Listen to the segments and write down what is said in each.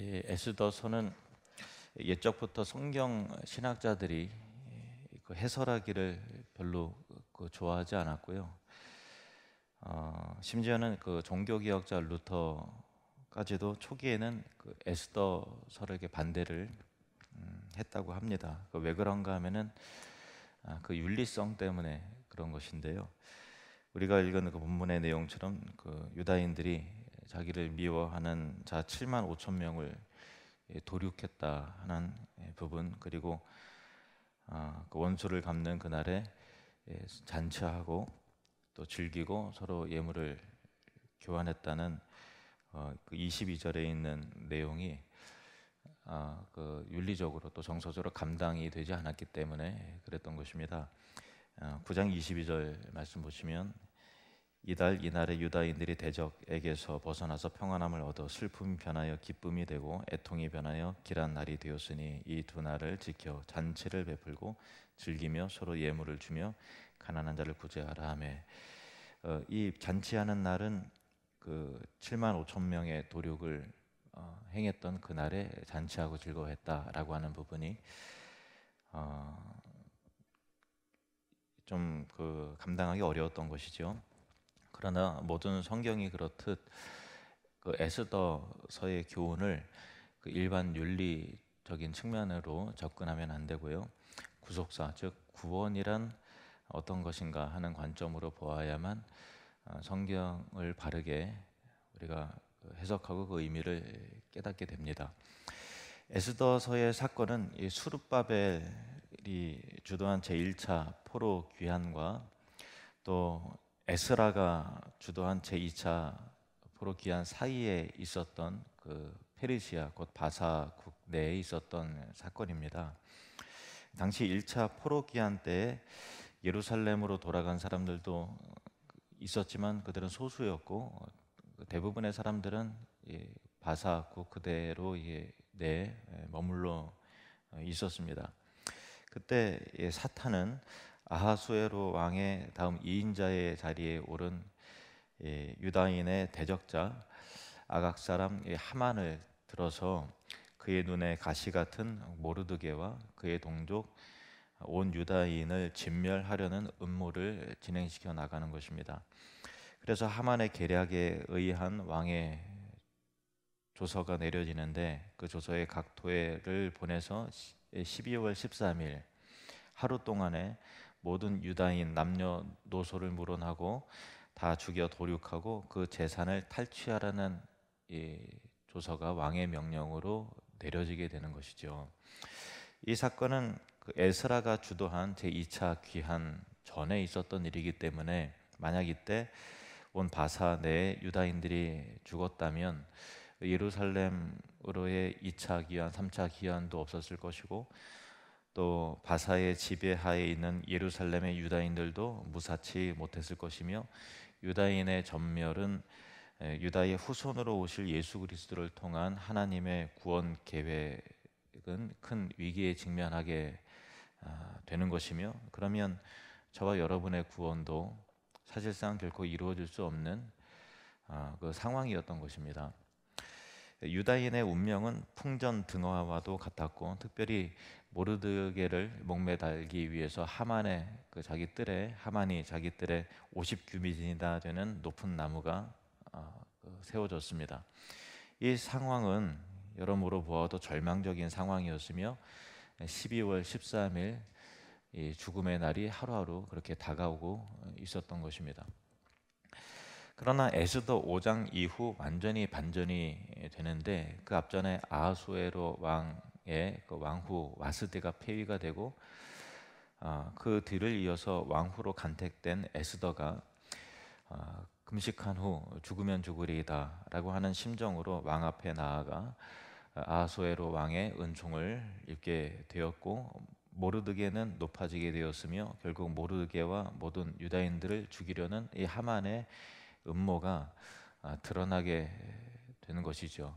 에스더서는 옛적부터 성경 신학자들이 그 해설하기를 별로 좋아하지 않았고요. 심지어는 그 종교개혁자 루터까지도 초기에는 그 에스더서를 이렇게 반대를 했다고 합니다. 왜 그런가 하면은 그 윤리성 때문에 그런 것인데요. 우리가 읽은 그 본문의 내용처럼 그 유다인들이 자기를 미워하는 자 7만 5천 명을 도륙했다 하는 부분, 그리고 그 원수를 갚는 그날에 잔치하고 또 즐기고 서로 예물을 교환했다는 그 22절에 있는 내용이 그 윤리적으로 또 정서적으로 감당이 되지 않았기 때문에 그랬던 것입니다. 9장 22절 말씀 보시면, 이달 이날에 유다인들이 대적에게서 벗어나서 평안함을 얻어 슬픔이 변하여 기쁨이 되고 애통이 변하여 길한 날이 되었으니 이 두 날을 지켜 잔치를 베풀고 즐기며 서로 예물을 주며 가난한 자를 구제하라 하며, 이 잔치하는 날은 그 7만 5천 명의 도륙을 행했던 그날에 잔치하고 즐거워했다라고 하는 부분이 좀 그 감당하기 어려웠던 것이죠. 그러나 모든 성경이 그렇듯 그 에스더서의 교훈을 그 일반 윤리적인 측면으로 접근하면 안 되고요. 구속사, 즉 구원이란 어떤 것인가 하는 관점으로 보아야만 성경을 바르게 우리가 해석하고 그 의미를 깨닫게 됩니다. 에스더서의 사건은 이 수룹바벨이 주도한 제1차 포로 귀환과 또 에스라가 주도한 제2차 포로 귀환 사이에 있었던 그 페르시아 곧 바사국 내에 있었던 사건입니다. 당시 1차 포로 귀환 때 예루살렘으로 돌아간 사람들도 있었지만 그들은 소수였고, 대부분의 사람들은 바사국 그대로 내에 머물러 있었습니다. 그때 사탄은 아하수에로 왕의 다음 2인자의 자리에 오른 유다인의 대적자 아각 사람 하만을 들어서 그의 눈에 가시 같은 모르드게와 그의 동족 온 유다인을 진멸하려는 음모를 진행시켜 나가는 것입니다. 그래서 하만의 계략에 의한 왕의 조서가 내려지는데, 그 조서에 각 토회를 보내서 12월 13일 하루 동안에 모든 유다인 남녀노소를 물어나고 다 죽여 도륙하고 그 재산을 탈취하라는 이 조서가 왕의 명령으로 내려지게 되는 것이죠. 이 사건은 그 에스라가 주도한 제2차 귀환 전에 있었던 일이기 때문에 만약 이때 온 바사 내에 유다인들이 죽었다면 예루살렘으로의 2차 귀환, 3차 귀환도 없었을 것이고, 또 바사의 지배하에 있는 예루살렘의 유다인들도 무사치 못했을 것이며, 유다인의 전멸은 유다의 후손으로 오실 예수 그리스도를 통한 하나님의 구원 계획은 큰 위기에 직면하게 되는 것이며, 그러면 저와 여러분의 구원도 사실상 결코 이루어질 수 없는 그 상황이었던 것입니다. 유다인의 운명은 풍전등화와도 같았고, 특별히 모르드게를 목매달기 위해서 하만이 자기 뜰에 50규빗이나 되는 높은 나무가 세워졌습니다. 이 상황은 여러모로 보아도 절망적인 상황이었으며 12월 13일 이 죽음의 날이 하루하루 그렇게 다가오고 있었던 것입니다. 그러나 에스더 5장 이후 완전히 반전이 되는데, 그 앞전에 아하수에로 왕의 그 왕후 와스데가 폐위가 되고 그 뒤를 이어서 왕후로 간택된 에스더가 금식한 후 죽으면 죽으리이다 라고 하는 심정으로 왕 앞에 나아가 아하수에로 왕의 은총을 입게 되었고, 모르드게는 높아지게 되었으며 결국 모르드게와 모든 유다인들을 죽이려는 이 하만의 음모가 드러나게 되는 것이죠.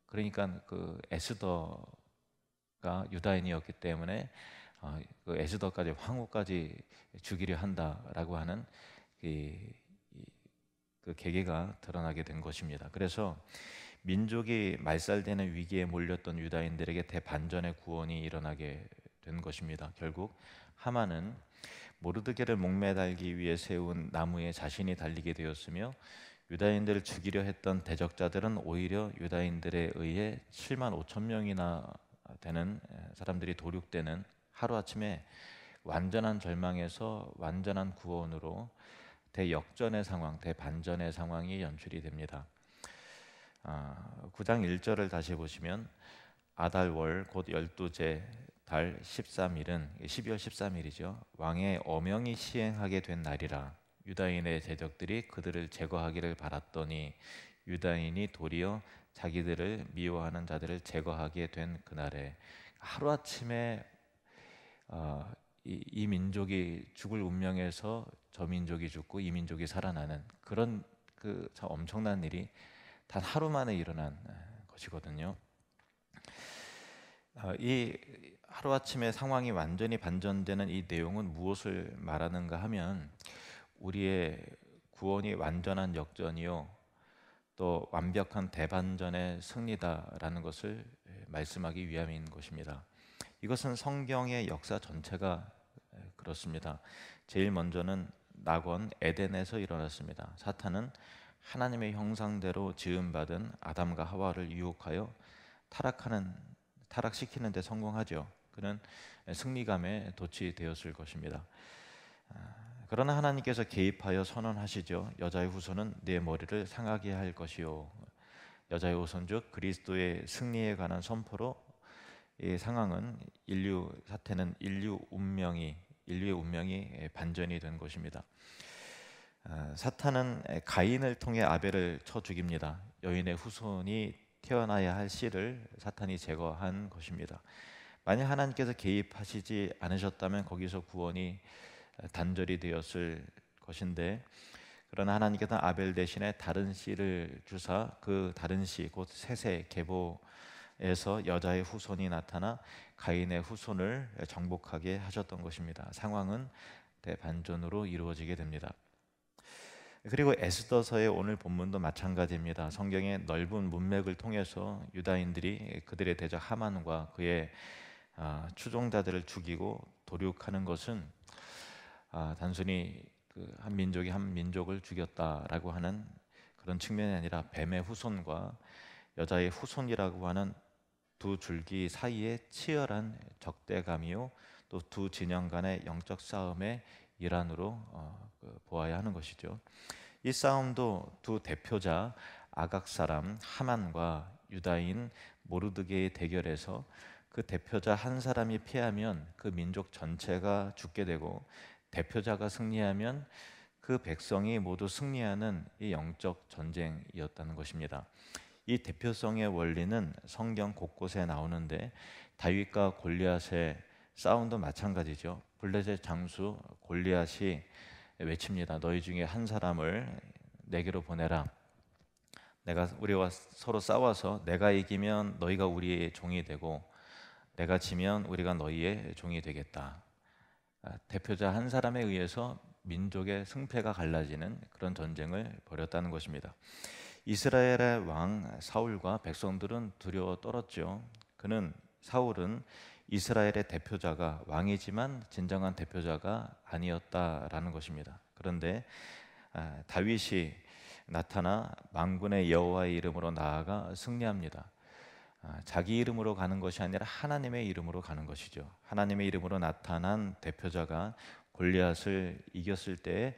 그러니까 그 에스더가 유다인이었기 때문에 그 에스더까지 황후까지 죽이려 한다라고 하는 그 계계가 드러나게 된 것입니다. 그래서 민족이 말살되는 위기에 몰렸던 유다인들에게 대반전의 구원이 일어나게 된 것입니다. 결국 하만은 모르드게를 목매달기 위해 세운 나무에 자신이 달리게 되었으며, 유다인들을 죽이려 했던 대적자들은 오히려 유다인들에 의해 7만 5천 명이나 되는 사람들이 도륙되는 하루아침에 완전한 절망에서 완전한 구원으로 대역전의 상황, 대반전의 상황이 연출이 됩니다. 9장 1절을 다시 보시면, 아달월 곧 12째 달 13일은 12월 13일이죠. 왕의 어명이 시행하게 된 날이라. 유다인의 대적들이 그들을 제거하기를 바랐더니 유다인이 도리어 자기들을 미워하는 자들을 제거하게 된 그날에, 하루아침에 이 민족이 죽을 운명에서 저 민족이 죽고 이 민족이 살아나는 그런 참 엄청난 일이 단 하루 만에 일어난 것이거든요. 이 하루아침에 상황이 완전히 반전되는 이 내용은 무엇을 말하는가 하면, 우리의 구원이 완전한 역전이요 또 완벽한 대반전의 승리다라는 것을 말씀하기 위함인 것입니다. 이것은 성경의 역사 전체가 그렇습니다. 제일 먼저는 낙원 에덴에서 일어났습니다. 사탄은 하나님의 형상대로 지음받은 아담과 하와를 유혹하여 타락시키는 데 성공하죠. 그는 승리감에 도취되었을 것입니다. 그러나 하나님께서 개입하여 선언하시죠. 여자의 후손은 네 머리를 상하게 할 것이요. 여자의 후손 즉 그리스도의 승리에 관한 선포로 이 상황은 인류의 운명이 반전이 된 것입니다. 사탄은 가인을 통해 아벨을 쳐 죽입니다. 여인의 후손이 태어나야 할 씨를 사탄이 제거한 것입니다. 만약 하나님께서 개입하시지 않으셨다면 거기서 구원이 단절이 되었을 것인데, 그러나 하나님께서는 아벨 대신에 다른 씨를 주사 그 다른 씨 곧 셋의 계보에서 여자의 후손이 나타나 가인의 후손을 정복하게 하셨던 것입니다. 상황은 대반전으로 이루어지게 됩니다. 그리고 에스더서의 오늘 본문도 마찬가지입니다. 성경의 넓은 문맥을 통해서 유다인들이 그들의 대적 하만과 그의 추종자들을 죽이고 도륙하는 것은 단순히 한 민족이 한 민족을 죽였다라고 하는 그런 측면이 아니라 뱀의 후손과 여자의 후손이라고 하는 두 줄기 사이에 치열한 적대감이요 또 두 진영 간의 영적 싸움의 일환으로 보아야 하는 것이죠. 이 싸움도 두 대표자 아각 사람 하만과 유다인 모르드게의 대결에서 그 대표자 한 사람이 패하면 그 민족 전체가 죽게 되고, 대표자가 승리하면 그 백성이 모두 승리하는 이 영적 전쟁이었다는 것입니다. 이 대표성의 원리는 성경 곳곳에 나오는데, 다윗과 골리앗의 싸움도 마찬가지죠. 블레셋 장수 골리앗이 외칩니다. 너희 중에 한 사람을 내게로 보내라. 우리와 서로 싸워서 내가 이기면 너희가 우리의 종이 되고 내가 지면 우리가 너희의 종이 되겠다. 대표자 한 사람에 의해서 민족의 승패가 갈라지는 그런 전쟁을 벌였다는 것입니다. 이스라엘의 왕 사울과 백성들은 두려워 떨었죠. 사울은 이스라엘의 대표자가 왕이지만 진정한 대표자가 아니었다라는 것입니다. 그런데 다윗이 나타나 만군의 여호와의 이름으로 나아가 승리합니다. 자기 이름으로 가는 것이 아니라 하나님의 이름으로 가는 것이죠. 하나님의 이름으로 나타난 대표자가 골리앗을 이겼을 때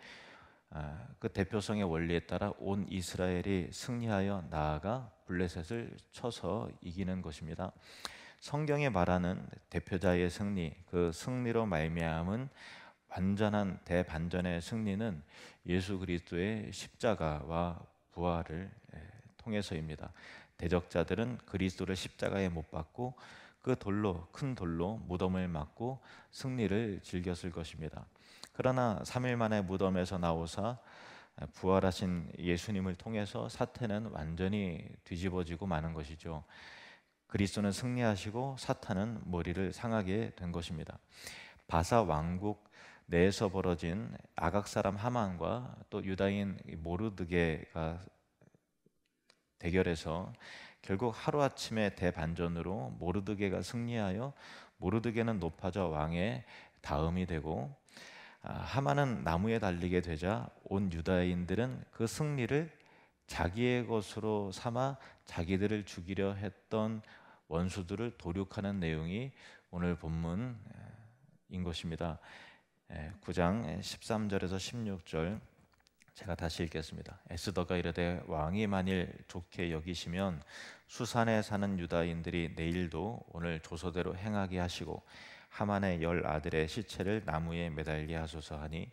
그 대표성의 원리에 따라 온 이스라엘이 승리하여 나아가 블레셋을 쳐서 이기는 것입니다. 성경에 말하는 대표자의 승리, 그 승리로 말미암은 완전한 대반전의 승리는 예수 그리스도의 십자가와 부활을 통해서입니다. 대적자들은 그리스도를 십자가에 못 박고 그 큰 돌로 무덤을 막고 승리를 즐겼을 것입니다. 그러나 3일 만에 무덤에서 나오사 부활하신 예수님을 통해서 사태는 완전히 뒤집어지고 마는 것이죠. 그리스도는 승리하시고 사탄은 머리를 상하게 된 것입니다. 바사 왕국 내에서 벌어진 아각 사람 하만과 또 유다인 모르드게가 대결에서 결국 하루아침에 대반전으로 모르드게가 승리하여 모르드게는 높아져 왕의 다음이 되고 하만은 나무에 달리게 되자 온 유다인들은 그 승리를 자기의 것으로 삼아 자기들을 죽이려 했던 원수들을 도륙하는 내용이 오늘 본문인 것입니다. 9장 13절에서 16절 제가 다시 읽겠습니다. 에스더가 이르되 왕이 만일 좋게 여기시면 수산에 사는 유다인들이 내일도 오늘 조서대로 행하게 하시고 하만의 10 아들의 시체를 나무에 매달게 하소서 하니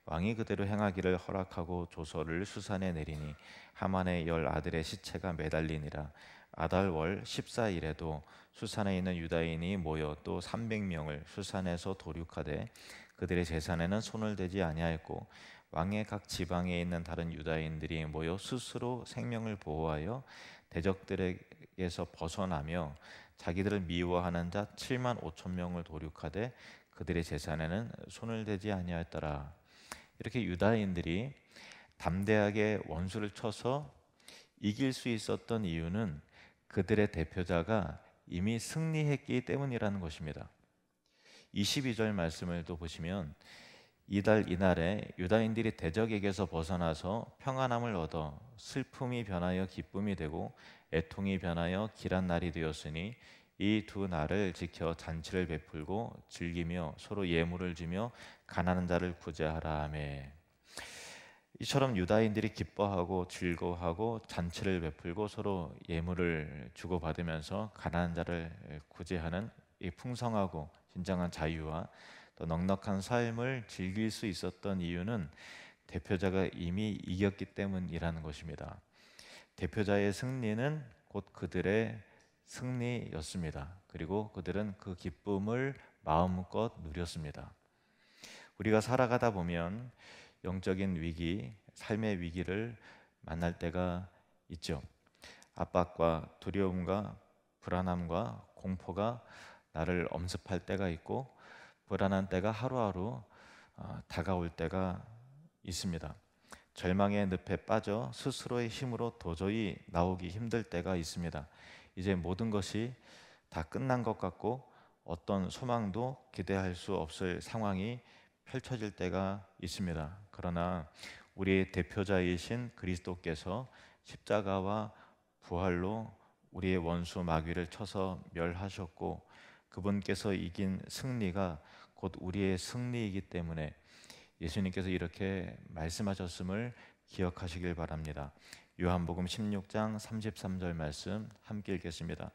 왕이 그대로 행하기를 허락하고 조서를 수산에 내리니 하만의 10 아들의 시체가 매달리니라. 아달월 14일에도 수산에 있는 유다인이 모여 또 300명을 수산에서 도륙하되 그들의 재산에는 손을 대지 아니하였고 왕의 각 지방에 있는 다른 유다인들이 모여 스스로 생명을 보호하여 대적들에게서 벗어나며 자기들을 미워하는 자 7만 5천 명을 도륙하되 그들의 재산에는 손을 대지 아니하였더라. 이렇게 유다인들이 담대하게 원수를 쳐서 이길 수 있었던 이유는 그들의 대표자가 이미 승리했기 때문이라는 것입니다. 22절 말씀을 또 보시면 이달 이날에 유다인들이 대적에게서 벗어나서 평안함을 얻어 슬픔이 변하여 기쁨이 되고 애통이 변하여 길한 날이 되었으니 이 두 날을 지켜 잔치를 베풀고 즐기며 서로 예물을 주며 가난한 자를 구제하라 하매. 이처럼 유다인들이 기뻐하고 즐거워하고 잔치를 베풀고 서로 예물을 주고받으면서 가난한 자를 구제하는 이 풍성하고 진정한 자유와 또 넉넉한 삶을 즐길 수 있었던 이유는 대표자가 이미 이겼기 때문이라는 것입니다. 대표자의 승리는 곧 그들의 승리였습니다. 그리고 그들은 그 기쁨을 마음껏 누렸습니다. 우리가 살아가다 보면 영적인 위기, 삶의 위기를 만날 때가 있죠. 압박과 두려움과 불안함과 공포가 나를 엄습할 때가 있고 불안한 때가 하루하루 다가올 때가 있습니다. 절망의 늪에 빠져 스스로의 힘으로 도저히 나오기 힘들 때가 있습니다. 이제 모든 것이 다 끝난 것 같고 어떤 소망도 기대할 수 없을 상황이 펼쳐질 때가 있습니다. 그러나 우리의 대표자이신 그리스도께서 십자가와 부활로 우리의 원수 마귀를 쳐서 멸하셨고 그분께서 이긴 승리가 곧 우리의 승리이기 때문에 예수님께서 이렇게 말씀하셨음을 기억하시길 바랍니다. 요한복음 16장 33절 말씀 함께 읽겠습니다.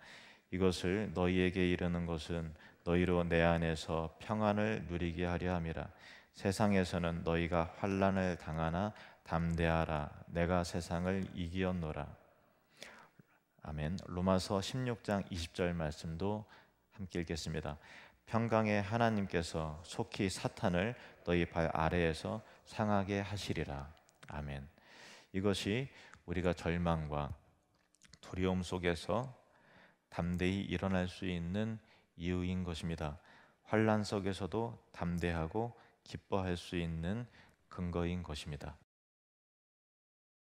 이것을 너희에게 이르는 것은 너희로 내 안에서 평안을 누리게 하려 함이라. 세상에서는 너희가 환난을 당하나 담대하라. 내가 세상을 이기었노라. 아멘. 로마서 16장 20절 말씀도 함께 읽겠습니다. 평강의 하나님께서 속히 사탄을 너희 발 아래에서 상하게 하시리라. 아멘. 이것이 우리가 절망과 두려움 속에서 담대히 일어날 수 있는 이유인 것입니다. 환난 속에서도 담대하고 기뻐할 수 있는 근거인 것입니다.